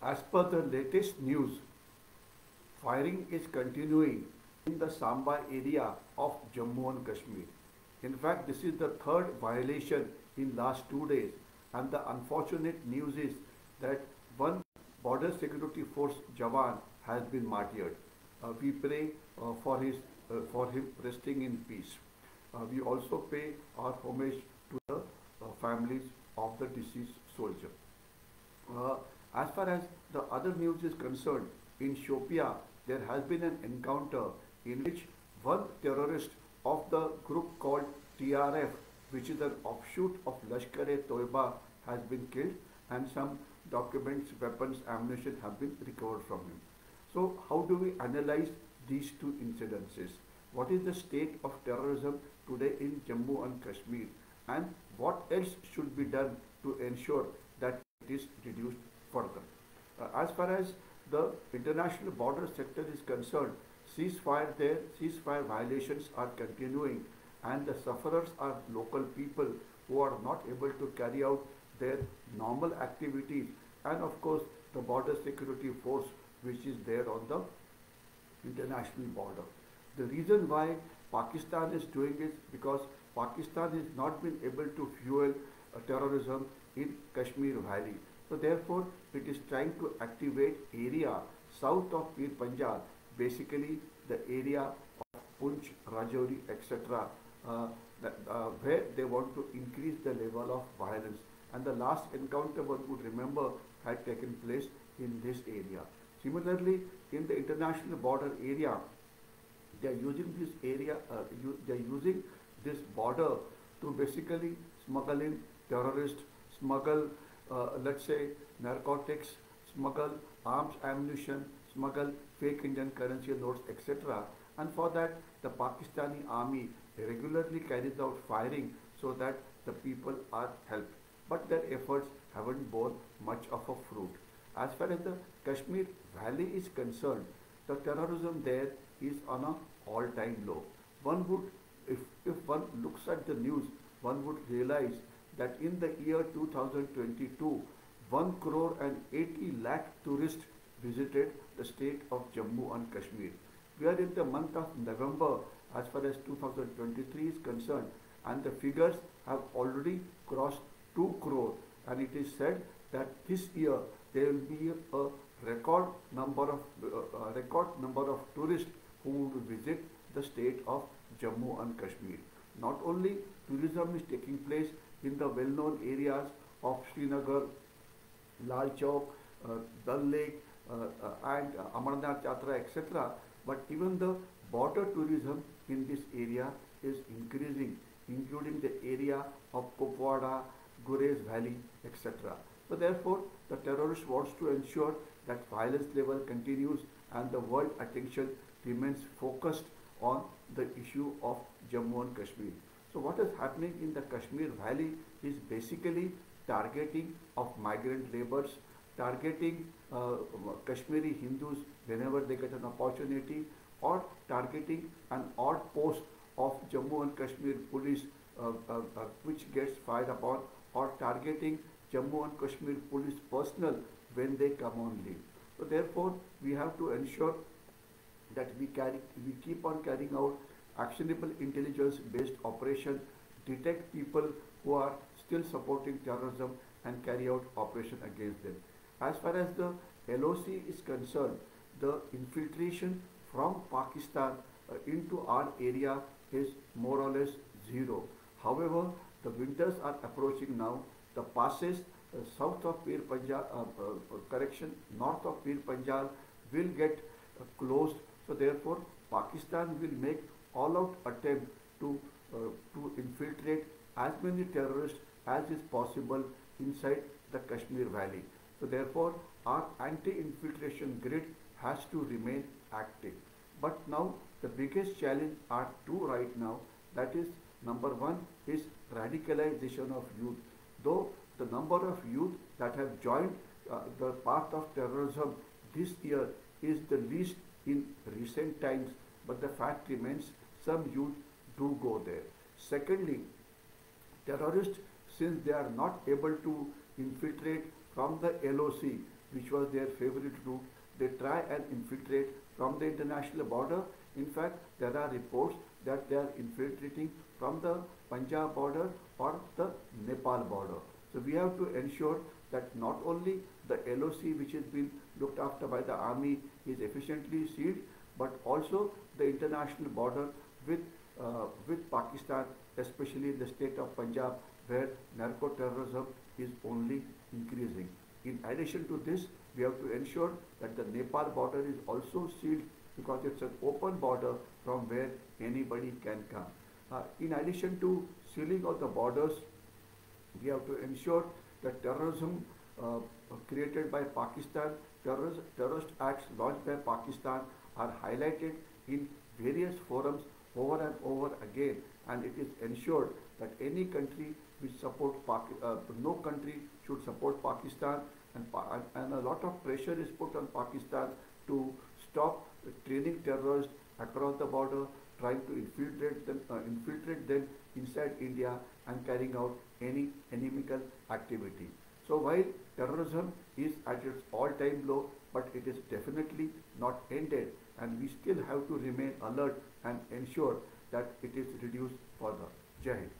As per the latest news, firing is continuing in the Samba area of Jammu and Kashmir. In fact, this is the third violation in last 2 days, and the unfortunate news is that one border security force Jawan has been martyred. We pray for him resting in peace. We also pay our homage to the families of the deceased soldier. Uh, as far as the other news is concerned, in Shopia there has been an encounter in which one terrorist of the group called TRF, which is an offshoot of Lashkar-e-Toiba, has been killed, and some documents, weapons, ammunition have been recovered from him. So, how do we analyze these two incidences? What is the state of terrorism today in Jammu and Kashmir, and what else should be done to ensure that it is reduced further? As far as the international border sector is concerned, ceasefire violations are continuing, and the sufferers are local people who are not able to carry out their normal activities, and of course the border security force which is there on the international border. The reason why Pakistan is doing it because Pakistan has not been able to fuel terrorism in Kashmir Valley. So therefore, it is trying to activate area south of Pir Panjal, basically the area of Punch, Rajouri, etc., where they want to increase the level of violence. And the last encounter, one would remember, had taken place in this area. Similarly, in the international border area, they are using this area, they are using this border to basically smuggle in terrorists, smuggle, let's say, narcotics, smuggle arms, ammunition, smuggle fake Indian currency notes, etc. And for that, the Pakistani army regularly carries out firing so that the people are helped. But their efforts haven't borne much of a fruit. As far as the Kashmir Valley is concerned, the terrorism there is on an all-time low. One would, if one looks at the news, one would realize that in the year 2022, 1 crore and 80 lakh tourists visited the state of Jammu and Kashmir. We are in the month of November as far as 2023 is concerned, and the figures have already crossed 2 crore, and it is said that this year there will be a record number of tourists who would visit the state of Jammu and Kashmir. Not only tourism is taking place in the well-known areas of Srinagar, Lal Chowk, Dal Lake, and Amarnath Yatra, etc., but even the border tourism in this area is increasing, including the area of Kupwara, Gurez Valley, etc. So therefore, the terrorist wants to ensure that violence level continues and the world attention remains focused on the issue of Jammu and Kashmir. So what is happening in the Kashmir Valley is basically targeting of migrant laborers, targeting Kashmiri Hindus whenever they get an opportunity, or targeting an odd post of Jammu and Kashmir police which gets fired upon, or targeting Jammu and Kashmir police personnel when they come on leave. So therefore, we have to ensure that we keep on carrying out actionable intelligence-based operation, detect people who are still supporting terrorism, and carry out operation against them. As far as the LOC is concerned, the infiltration from Pakistan into our area is more or less zero. However, the winters are approaching now. The passes south of Pir Panjal, north of Pir Panjal will get closed. So therefore, Pakistan will make all-out attempt to infiltrate as many terrorists as is possible inside the Kashmir Valley. So therefore, our anti-infiltration grid has to remain active. But now the biggest challenge are two right now. That is, number one is radicalization of youth. Though the number of youth that have joined the path of terrorism this year is the least in recent times, but the fact remains some youth do go there. Secondly, terrorists, since they are not able to infiltrate from the LOC, which was their favorite route. They try and infiltrate from the international border. In fact, there are reports that they are infiltrating from the Punjab border or the Nepal border. So we have to ensure that not only the LOC which has been looked after by the army is efficiently sealed, but also the international border with Pakistan, especially in the state of Punjab, where narco-terrorism is only increasing. In addition to this, we have to ensure that the Nepal border is also sealed because it's an open border from where anybody can come. In addition to sealing of the borders, we have to ensure that terrorism created by Pakistan, terrorist acts launched by Pakistan are highlighted in various forums over and over again, and it is ensured that any country which supports no country should support Pakistan, and a lot of pressure is put on Pakistan to stop training terrorists across the border, trying to infiltrate them inside India and carrying out any inimical activity. So while terrorism is at its all-time low, but it is definitely not ended, and we still have to remain alert and ensure that it is reduced further. Jai Hind.